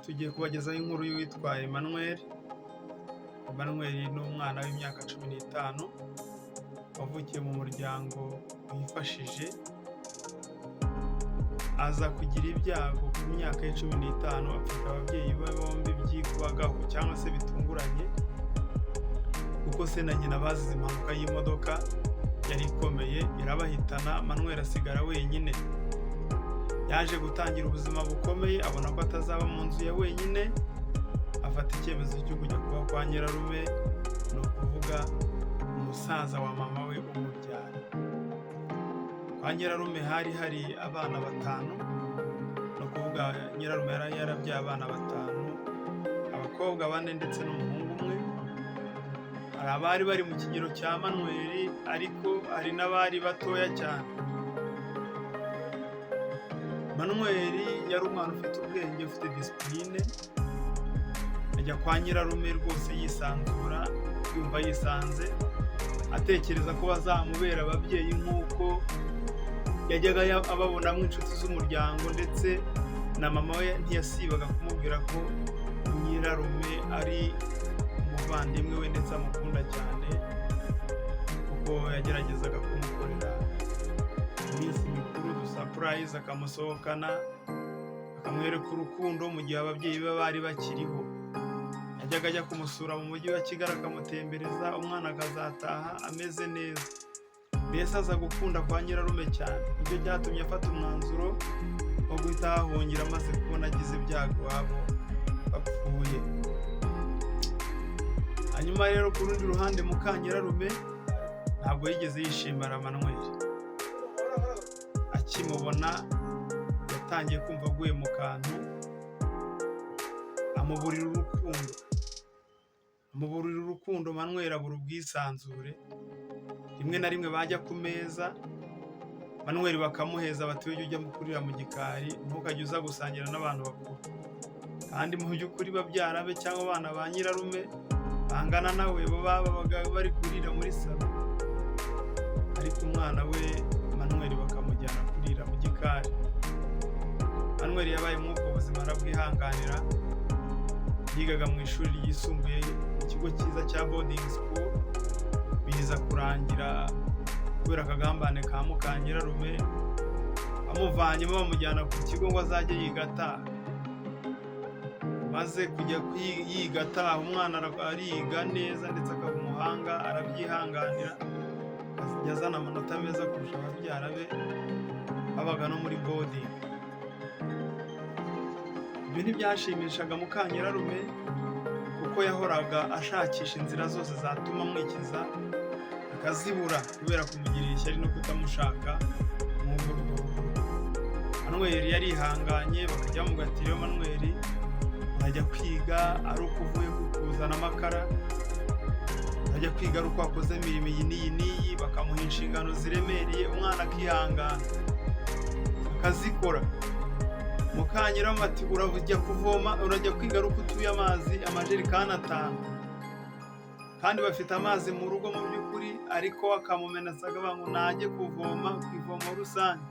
tugiye kubagezaho inkuru y'uwitwa Emmanuel. Emmanuel ni umwana w'imyaka 15 wavukiye mu muryango wifashije, aza kugira ibyago ku myaka ye 15 apfuka ababyeyi be bombi byikubagaho cyangwa se bitunguranye, kuko se na nyina bazize impanuka y'imodoka yari ikomeye irabahitana. Emmanuel asigara wenyine. Yaje gutangira ubuzima bukomeye, abona ko atazaba mu nzu ya wenyine, afata icyemezo cyo kujya kuba kwa nyirarume, ni ukuvuga umusaza wa mama we umubyara. Kwa nyirarume hari abana 5, ni ukuvuga nyirarume yari yarabyaye abana 5, abakobwa 4 ndetse n'umuhungu umwe. Hari abari bari mu kigero cya Emmanuel ariko hari n'abari batoya cyane. Emmanuel yari umwana ufite ubwenge, ufite disipurine, ajya kwa nyirarume rwose yisanzura, yumva yisanze, atekereza ko bazamubera ababyeyi nk'uko yajyaga ababonamo inshuti z'umuryango, ndetse na mama we ntiyasibaga kumubwira ko nyirarume ari umuvandimwe we ndetse amukunda cyane, kuko yageragezaga kumukorera iminsi mikuru dusapurayizi, akamusohokana akamwereka urukundo mu gihe ababyeyi be bari bakiriho. Yajyaga ajya kumusura mu mujyi wa Kigali akamutembereza, umwana akazataha ameze neza. Mbese aza gukunda kwa nyirarume cyane, ibyo byatumye afata umwanzuro wo guhita ahahungira amaze kubona agize ibyago iwabo bapfuye. Hanyuma rero ku rundi ruhande muka nyirarume ntabwo yigeze yishimira Emmanuel. Akimubona yatangiye kumva aguye mu kantu, amuburira urukundo. Emmanuel abura ubwisanzure. Rimwe na rimwe bajya ku meza, Emmanuel bakamuheza bati ujye ujya kurira mu gikari, ntukajye uza gusangira n'abantu bakuru. Kandi mu by'ukuri babyara be cyangwa abana ba nyirarume bangana nawe bo babaga bari kurira muri salo, ariko umwana we Emmanuel bakamujyana kurira mu gikari. Emmanuel yabaye muri ubwo buzima arabwihanganira. Yigaga mu ishuri ryisumbuye, ikigo cyiza cya boarding school, biza kurangira kubera akagambane ka muka nyirarume amuvanyemo bamujyana ku kigo ngo azajye yiga ataha. Maze kujya yiga ataha, umwana ariga neza ndetse akaba umuhanga, arabyihanganira, yazana amanota meza kurusha ababyara be babaga no muri boarding. Ibyo ntibyashimishaga muka nyirarume, kuko yahoraga ashakisha inzira zose zatuma amwikiza, akazibura kubera kumugirira ishyari no kutamushaka mu rugo. Emmanuel yarihanganye, bakajya mu gatiro. Emmanuel ajya kwiga ari uko uvuye kuzana amakara, ajya kwiga ari uko akoze imirimo iyi n'iyi, bakamuha inshingano ziremereye, umwana akihangana akazikora. Muka nyirarume ati urajya kuvoma, urajya kwiga ari uko utuye amazi amajerikani 5, kandi bafite amazi mu rugo mu by'ukuri, ariko akamumenasaga ngo najye kuvoma ku ivomo rusange.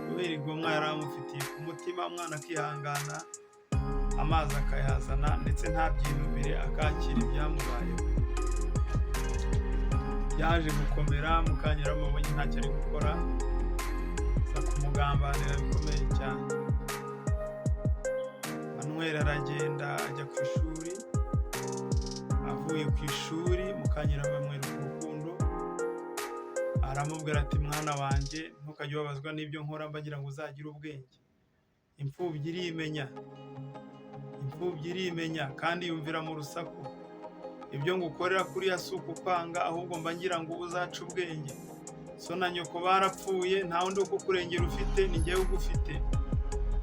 Kubera igomwa yari amufitiye ku mutima, umwana akihangana, amazi akayazana ndetse ntabyinubire, akakira ibyamubayeho. Byaje gukomera, muka nyirarume abonye ntacyo ari gukora, aza kumugambanira bikomeye cyane. Emmanuel aragenda ajya ku ishuri. Avuye ku ishuri, muka nyirarume amwereka urukundo, aramubwira ati mwana wanjye, ntukajye ubabazwa n'ibyo nkora, mbagira ngo uzagire ubwenge. Imfubyi irimenya kandi yumvira mu rusaku. Ibyo ngukorera kuriya si ukukwanga, ahubwo mba ngira ngo uzace ubwenge. So na nyoko barapfuye, nta wundi wo kukurengera ufite, ni njyewe ugufite.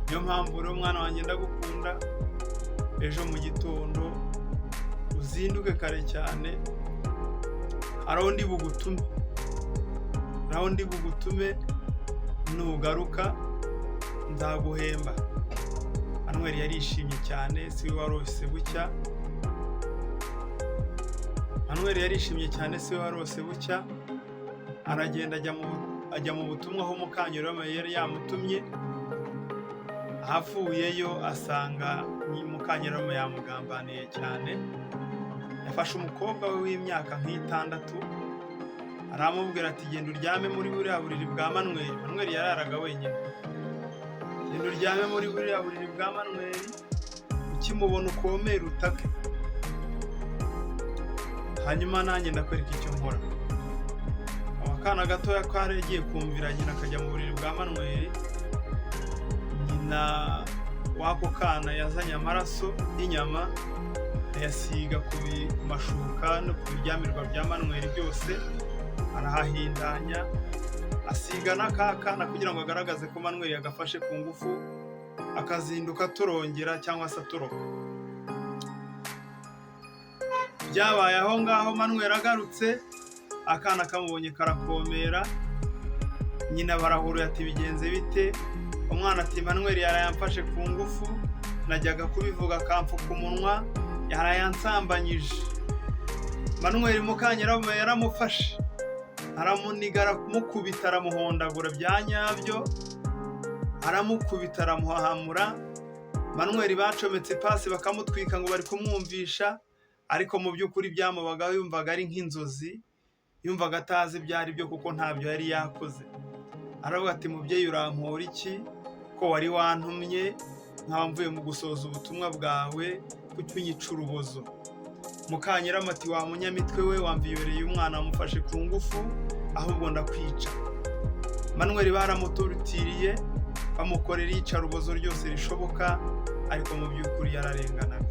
Niyo mpamvu rero mwana wanjye ndagukunda. Ejo mu gitondo uzinduke kare cyane, hari undi bugutume, nugaruka nzaguhemba. Emmanuel yarishimye cyane, si we warose bucya. Aragenda ajya mu butumwa aho muka nyirarume yari yamutumye, ahavuyeyo asanga Mukanyirarume yamugambaniye cyane. Yafashe umukobwa we w'imyaka nk'itandatu aramubwira ati genda uryame muri buriya buriri bwa Manweri. Manweri yararaga wenyine. Genda uryame muri buriya buriri bwa Manweri, ukimubona ukomere utake, hanyuma nanjye ndakwereka icyo nkora. Akana gatoya karegiye kumvira nyina akajya mu buriri bwa Manweri. Nyina wako kana yazanye amaraso y'inyama ayasiga ku mashuka no ku biryamirwa bya Manweri byose, arahahindanya asiga n'akakana kugira ngo agaragaze ko Manweri yagafashe ku ngufu, akazinduka turongera cyangwa se atoroka. Byabaye aho ngaho Manweri agarutse, akana kamubonye karakomera. Nyina barahuruye ati bigenze bite? Umwana ati Manweri yarayamfashe ku ngufu, najyaga kubivuga akamfuka umunwa, yarayansambanyije. Manweri Mukanyirarume yaramufashe, aramuniga, aramukubita, aramuhondagura bya nyabyo, aramukubita, aramuhahamura. Manweri bacometse ipasi bakamutwika ngo bari kumwumvisha, ariko mu by'ukuri byamubagaho yumvaga ari nk'inzozi, yumvaga atazi ibyari byo kuko ntabyo yari yakoze. Aravuga ati mubyeyi urampora iki ko wari wantumye nkaba mvuye mu gusoza ubutumwa bwawe, kuki unyica urubozo? Mukanyirarume ati wa munyamitwe we, wamviyoreye umwana wamufashe ku ngufu, ahubwo ndakwica. Manweri baramuturutiriye bamukorera iyicarubozo ryose rishoboka, ariko mu by'ukuri yararenganaga.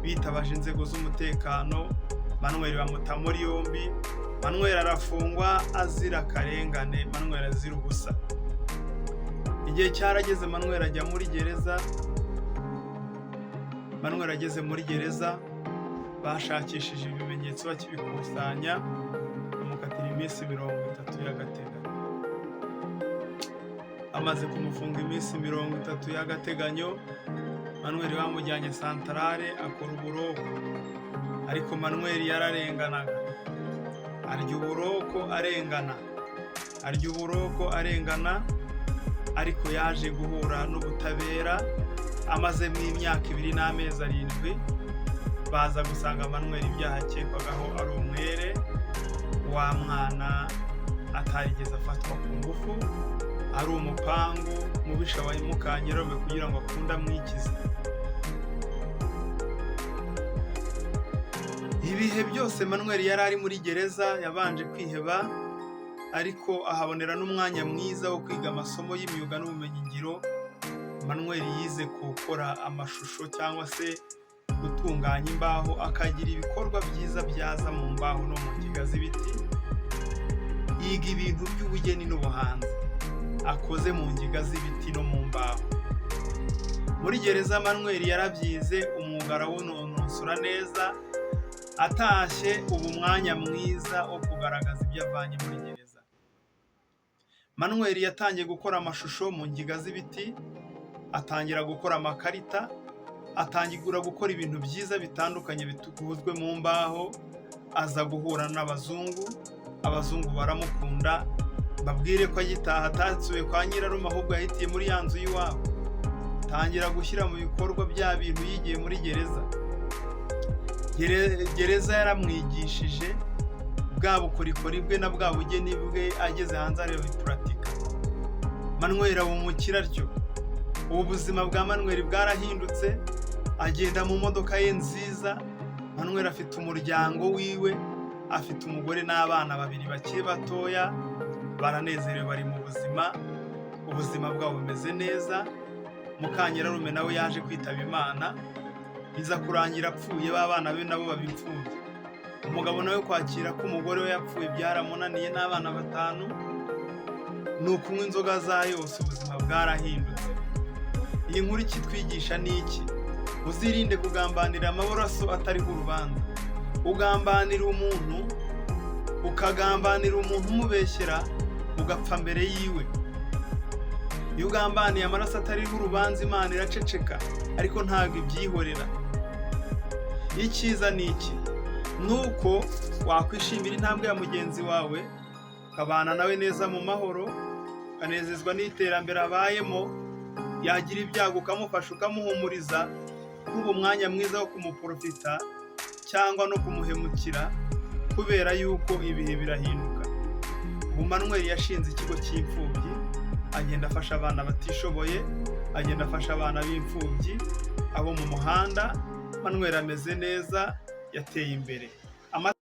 Bitabaje inzego z'umutekano, Manweri bamuta muri yombi. Manweri arafungwa azira akarengane, Manweri azira ubusa. Igihe cyarageze Manweri ajya muri gereza. Manweri ageze muri gereza, bashakishije ibimenyetso bakibikusanya, bamukatira iminsi 30 y'agateganyo. Amaze kumufunga iminsi 30 y'agateganyo, Manweri bamujyanye santarare akora uburoko, ariko Manweri yararenganaga. Arya uburoko arengana, arya uburoko arengana, ariko yaje guhura n'ubutabera. Amaze mu imyaka 2 n'amezi 7 baza gusanga Manweri ibyaha akekwagaho ari umwere. Wa mwana atarigeze afatwa ku ngufu, ari umupangu mubisha wa Mukanyirarume kugira ngo akunde amwikize. Ibihe byose Manweri yari ari muri gereza yabanje kwiheba, ariko ahabonera n'umwanya mwiza wo kwiga amasomo y'imyuga n'ubumenyingiro. Manweri yize gukora amashusho cyangwa se gutunganya imbaho, akagira ibikorwa byiza byaza mu mbaho no mu ngiga z'ibiti. Yiga ibintu by'ubugeni n'ubuhanzi akoze mu ngiga z'ibiti no mu mbaho. Muri gereza Manweri yarabyize, umwuga arawunonosora neza. Atashye ubu mwanya mwiza wo kugaragaza ibyo avanye muri gereza. Manweri yatangiye gukora amashusho mu ngiga z'ibiti, atangira gukora amakarita, atangira gukora ibintu byiza bitandukanye bitukuzwe mu mbaho. Aza guhura n'abazungu, abazungu baramukunda, babwire ko agitaha atatsuye kwa Nyirarume, ahubwo yahitiye muri ya nzu y'iwabo. Tangira gushyira mu bikorwa bya bintu yigiye muri gereza. Gereza yaramwigishije bwa bukorikori bwe na bwa bugeni bwe, ageze hanze areba ipuratika. Manweri abumukira atyo. Ubu buzima bwa Manweri bwarahindutse, agenda mu modoka ye nziza. Manweri afite umuryango wiwe, afite umugore n'abana 2 bakiri batoya, baranezerewe, bari mu buzima, ubuzima bwabo bumeze neza. Mukanyirarume nawe yaje kwitaba Imana, biza kurangira apfuye, babana be nabo babipfuye. Umugabo nawe kwakira ko umugore we yapfuye byaramunaniye n'abana 5, nukunywa inzoga za yose, ubuzima bwarahindutse. Iyi nkuru kitwigisha ni iki? Uzirinde kugambanira amaburaso atariho urubanza. Ugambanira umuntu, ukagambanira umuntu umubeshyera, ugapfa mbere yiwe. Iyo ugambaniye amaraso atariho urubanza, Imana iraceceka, ariko ntabwo ibyihorera. Icyiza ni iki? Nuko wakwishimira intambwe ya mugenzi wawe, ukabana nawe neza mu mahoro, ukanezezwa n'iterambere abayemo. yagira ibyago ukamufasha ukamuhumuriza, kuba umwanya mwiza wo kumuprofita cyangwa no kumuhemukira, kubera yuko ibihe birahinduka. Manuel yashinze ikigo cy'imfubyi, agenda afasha abana batishoboye, agenda afasha abana b'imfubyi, abo mu muhanda. Manuel ameze neza, yateye imbere.